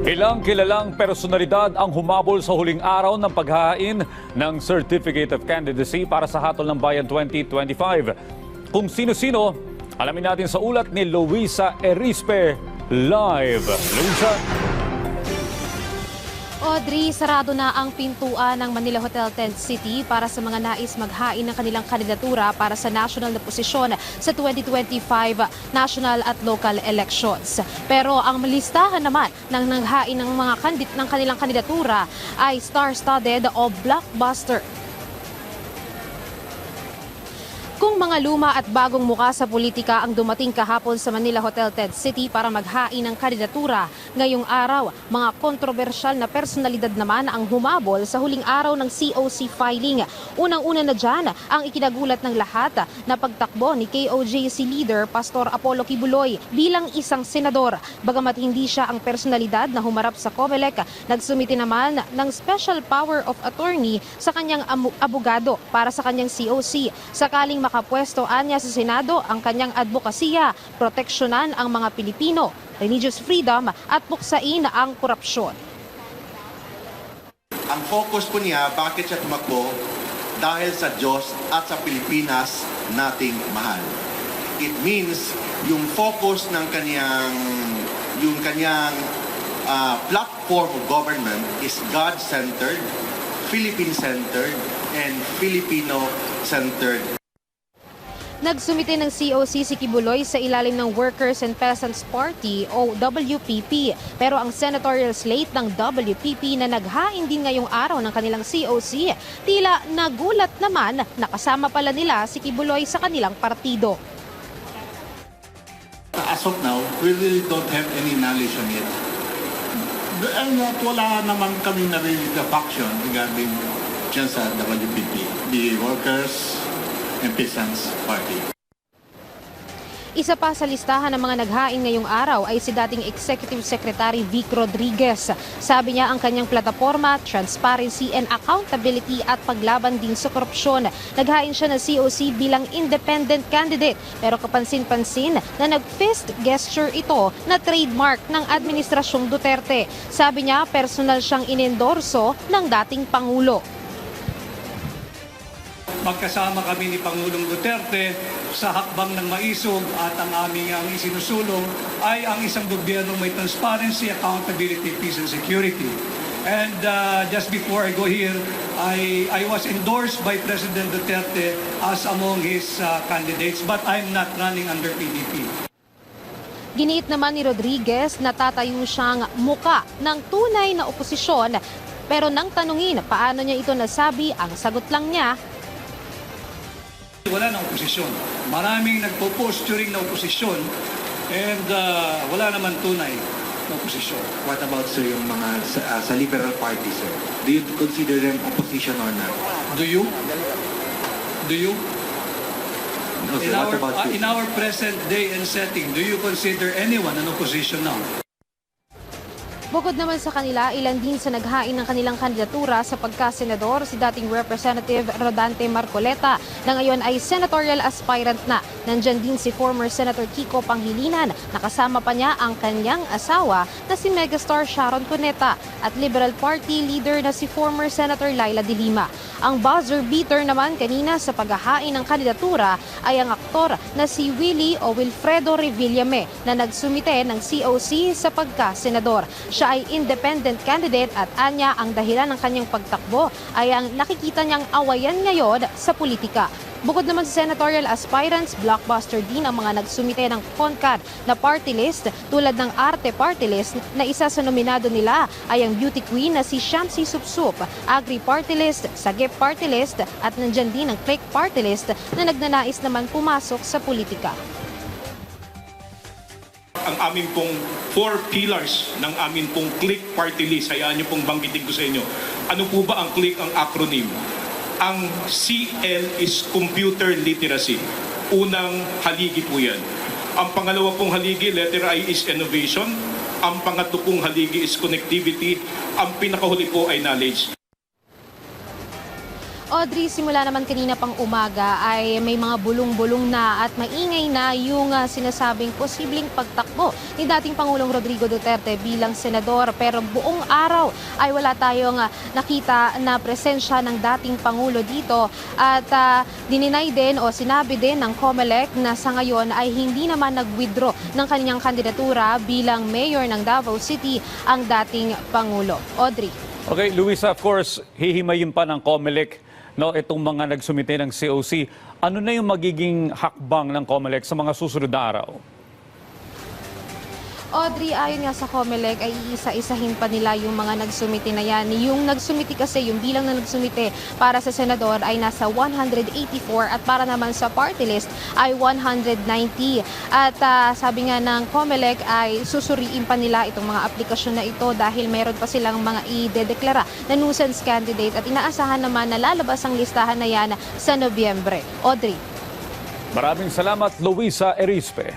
Ilang kilalang personalidad ang humabol sa huling araw ng paghahain ng Certificate of Candidacy para sa Hatol ng Bayan 2025. Kung sino-sino, alamin natin sa ulat ni Luisa Erispe live. Luisa? Audrey, sarado na ang pintuan ng Manila Hotel Tent City para sa mga nais maghain ng kanilang kandidatura para sa national na posisyon sa 2025 national at local elections. Pero ang listahan naman ng naghain ng mga ng kanilang kandidatura ay star-studded o blockbuster. Kung mga luma at bagong muka sa politika ang dumating kahapon sa Manila Hotel Tent City para maghain ng kandidatura, ngayong araw, mga kontrobersyal na personalidad naman ang humabol sa huling araw ng COC filing. Unang-una na dyan ang ikinagulat ng lahat na pagtakbo ni KOJC leader Pastor Apollo Kibuloy bilang isang senador. Bagamat hindi siya ang personalidad na humarap sa COMELEC, nagsumiti naman ng special power of attorney sa kanyang abogado para sa kanyang COC. Sakaling makapwesto anya sa Senado ang kanyang advokasya, proteksyonan ang mga Pilipino, religious freedom at puksain ang korupsyon. Ang focus po niya, bakit siya tumakbo? Dahil sa Diyos at sa Pilipinas nating mahal. It means yung focus ng kanyang platform of government is God-centered, Philippine-centered, and Filipino-centered. Nagsumite ng COC si Kibuloy sa ilalim ng Workers and Peasants Party o WPP. Pero ang senatorial slate ng WPP na naghain din ngayong araw ng kanilang COC, tila nagulat naman na kasama pala nila si Kibuloy sa kanilang partido. As of now, we really don't have any knowledge on it. And wala naman kami narinig na faction regarding dyan sa WPP, the Workers and Peasants Party. Isa pa sa listahan ng mga naghain ngayong araw ay si dating Executive Secretary Vic Rodriguez. Sabi niya ang kanyang plataforma, transparency and accountability at paglaban din sa korupsyon. Naghain siya ng COC bilang independent candidate pero kapansin-pansin na nag-fist gesture ito na trademark ng Administrasyong Duterte. Sabi niya personal siyang inendorso ng dating Pangulo. Magkasama kami ni Pangulong Duterte sa hakbang ng maisog at ang aming isinusulong ay ang isang gobyernong may transparency, accountability, peace and security. And just before I go here, I was endorsed by President Duterte as among his candidates, but I'm not running under PDP. Giniit naman ni Rodriguez na tatayo siyang muka ng tunay na oposisyon. Pero nang tanungin paano niya ito nasabi, ang sagot lang niya, wala na oposisyon. Maraming nagpo-posturing na oposisyon and wala naman tunay na oposisyon. What about, sir, yung mga sa Liberal Party, sir? Do you consider them opposition or not? Do you? Do you? No, sir. What about you? In our present day and setting, do you consider anyone an opposition now? bukod naman sa kanila, ilan din sa naghain ng kanilang kandidatura sa pagkasenador si dating Representative Rodante Marcoleta na ngayon ay senatorial aspirant na. Nandyan din si former Senator Kiko Pangilinan, nakasama pa niya ang kanyang asawa na si megastar Sharon Cuneta at Liberal Party leader na si former Senator Laila de Lima. Ang buzzer beater naman kanina sa paghahain ng kandidatura ay ang aktor na si Willie o Wilfredo Revillame na nagsumite ng COC sa pagkasenador. Siya ay independent candidate at anya ang dahilan ng kanyang pagtakbo ay ang nakikita niyang awayan ngayon sa politika. Bukod naman sa senatorial aspirants, blockbuster din ang mga nagsumite ng CONCAD na party list tulad ng Arte Party List na isa sa nominado nila ay ang beauty queen na si Shamsi Supsup, Agri Party List, Sagip Party List at nandyan din ang Click Party List na nagnanais naman pumasok sa politika. Ang amin pong 4 pillars ng amin pong Click Party List, hayaan niyo pong banggitin ko sa inyo. Ano po ba ang Click, ang acronym? Ang CL is Computer Literacy. Unang haligi po yan. Ang pangalawa pong haligi, letter I, is Innovation. Ang pangatlo pong haligi is Connectivity. Ang pinakahuli po ay Knowledge. Audrey, simula naman kanina pang umaga ay may mga bulong-bulong na at maingay na yung sinasabing posibleng pagtakbo ni dating Pangulong Rodrigo Duterte bilang senador. Pero buong araw ay wala tayong nakita na presensya ng dating Pangulo dito. At dininay din o sinabi din ng COMELEC na sa ngayon ay hindi naman nag-withdraw ng kanyang kandidatura bilang mayor ng Davao City ang dating Pangulo. Audrey. Okay, Luisa, of course, hihimayin pa ng COMELEC itong mga nagsumite ng COC. Ano na yung magiging hakbang ng COMELEC sa mga susunod na araw? Audrey, ayon nga sa COMELEC ay iisa-isahin pa nila yung mga nagsumite na yan. Yung nagsumite kasi, yung bilang na nagsumite para sa senador ay nasa 184 at para naman sa party list ay 190. At sabi nga ng COMELEC ay susuriin pa nila itong mga aplikasyon na ito dahil meron pa silang mga idedeklara na nuisance candidate at inaasahan naman na lalabas ang listahan na yan sa Nobyembre. Audrey. Maraming salamat, Luisa Erispe.